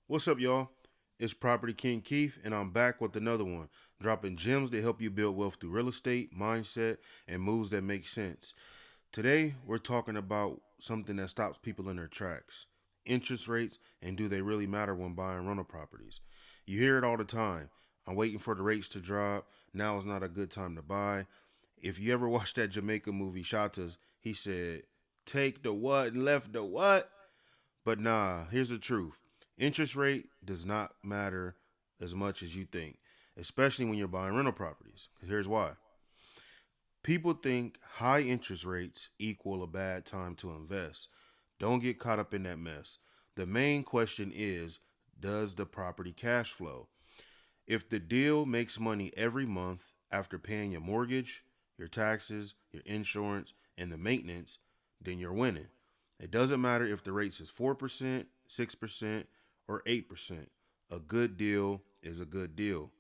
What's up, y'all? It's Property King Keith, and I'm back with another one, dropping gems that help you build wealth through real estate, mindset, and moves that make sense. Today, we're talking about something that stops people in their tracks: interest rates, and do they really matter when buying rental properties? You hear it all the time. I'm waiting for the rates to drop. Now is not a good time to buy. If you ever watched that Jamaica movie, Shatas, he said, take the what and left the what? But nah, here's the truth. Interest rate does not matter as much as you think, especially when you're buying rental properties. 'Cause here's why. People think high interest rates equal a bad time to invest. Don't get caught up in that mess. The main question is, does the property cash flow? If the deal makes money every month after paying your mortgage, your taxes, your insurance, and the maintenance, then you're winning. It doesn't matter if the rates is 4%, 6%, or 8%. A good deal is a good deal.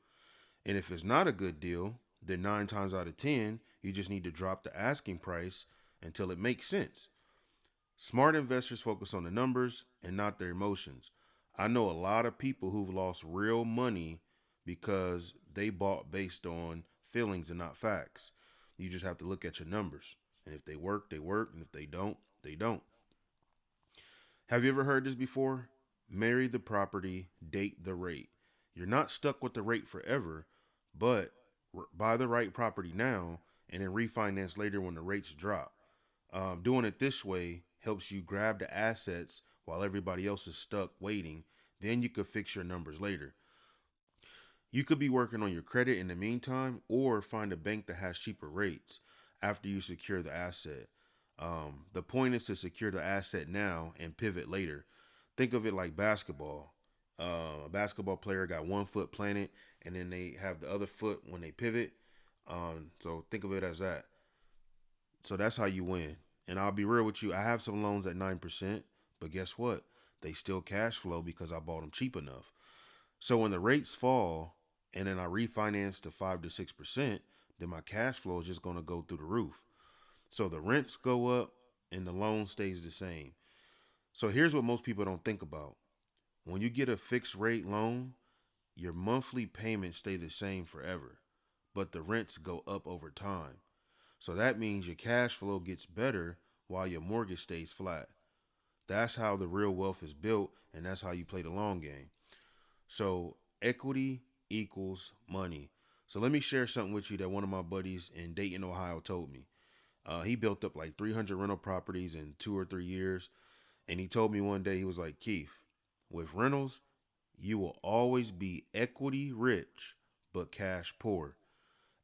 And if it's not a good deal, then 9 times out of 10, you just need to drop the asking price until it makes sense. Smart investors focus on the numbers and not their emotions. I know a lot of people who've lost real money because they bought based on feelings and not facts. You just have to look at your numbers. And if they work, they work. And if they don't, they don't. Have you ever heard this before? Marry the property, date the rate. You're not stuck with the rate forever, but buy the right property now and then refinance later when the rates drop. Doing it this way helps you grab the assets while everybody else is stuck waiting. Then you could fix your numbers later. You could be working on your credit in the meantime or find a bank that has cheaper rates after you secure the asset. The point is to secure the asset now and pivot later. Think of it like basketball. A basketball player got one foot planted and then they have the other foot when they pivot. So think of it as that. So that's how you win. And I'll be real with you. I have some loans at 9%, but guess what? They still cash flow because I bought them cheap enough. So when the rates fall and then I refinance to 5 to 6%, then my cash flow is just going to go through the roof. So the rents go up and the loan stays the same. So here's what most people don't think about. When you get a fixed rate loan, your monthly payments stay the same forever, but the rents go up over time. So that means your cash flow gets better while your mortgage stays flat. That's how the real wealth is built, and that's how you play the long game. So equity equals money. So let me share something with you that one of my buddies in Dayton, Ohio told me. He built up like 300 rental properties in 2 or 3 years. And he told me one day, he was like, Keith, with rentals, you will always be equity rich, but cash poor.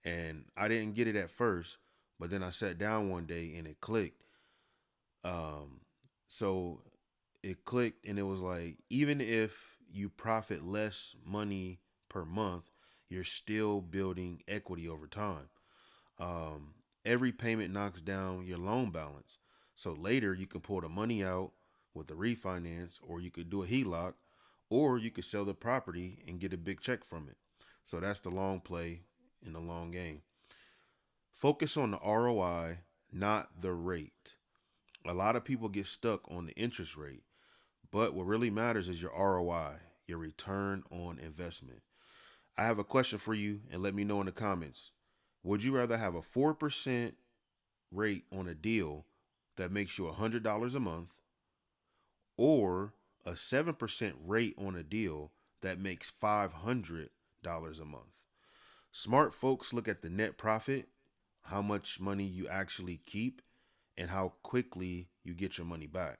And I didn't get it at first, but then I sat down one day and it clicked. Um, so it clicked and it was like, even if you profit less money per month, you're still building equity over time. Um, every payment knocks down your loan balance. So later you can pull the money out with a refinance, or you could do a HELOC, or you could sell the property and get a big check from it. So that's the long play in the long game. Focus on the ROI, not the rate. A lot of people get stuck on the interest rate, but what really matters is your ROI, your return on investment. I have a question for you, and let me know in the comments. Would you rather have a 4% rate on a deal that makes you $100 a month, or a 7% rate on a deal that makes $500 a month? Smart folks look at the net profit, how much money you actually keep, and how quickly you get your money back.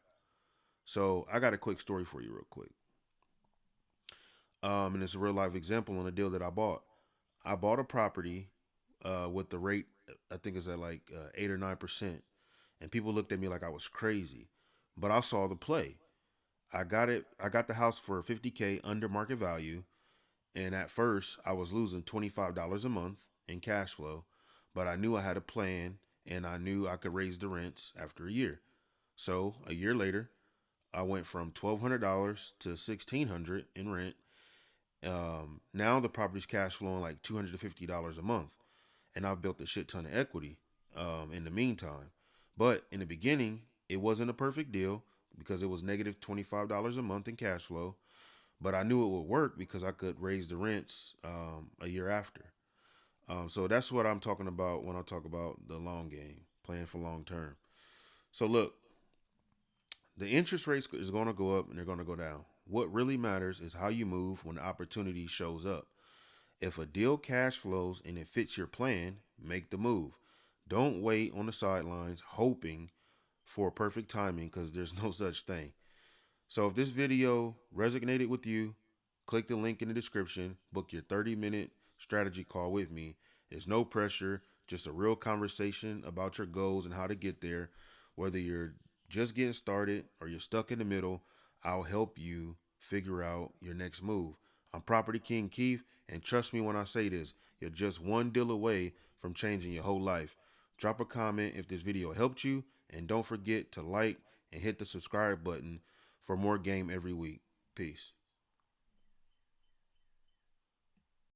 So I got a quick story for you real quick. And it's a real life example on a deal that I bought. I bought a property with the rate, I think it's at like 8 or 9%. And people looked at me like I was crazy. But I saw the play. I got it. I got the house for 50K under market value. And at first, I was losing $25 a month in cash flow. But I knew I had a plan and I knew I could raise the rents after a year. So a year later, I went from $1,200 to $1,600 in rent. Now the property's cash flowing like $250 a month, and I've built a shit ton of equity in the meantime. But in the beginning, it wasn't a perfect deal because it was negative $25 a month in cash flow. but I knew it would work because I could raise the rents a year after. So that's what I'm talking about when I talk about the long game, playing for long term. So look, the interest rates is going to go up and they're going to go down. What really matters is how you move when the opportunity shows up. If a deal cash flows and it fits your plan, make the move. Don't wait on the sidelines hoping for perfect timing because there's no such thing. So if this video resonated with you, click the link in the description, book your 30-minute strategy call with me. There's no pressure, just a real conversation about your goals and how to get there. Whether you're just getting started or you're stuck in the middle, I'll help you figure out your next move. I'm Property King Keith, and trust me when I say this, you're just one deal away from changing your whole life. Drop a comment if this video helped you, and don't forget to like and hit the subscribe button for more game every week. Peace.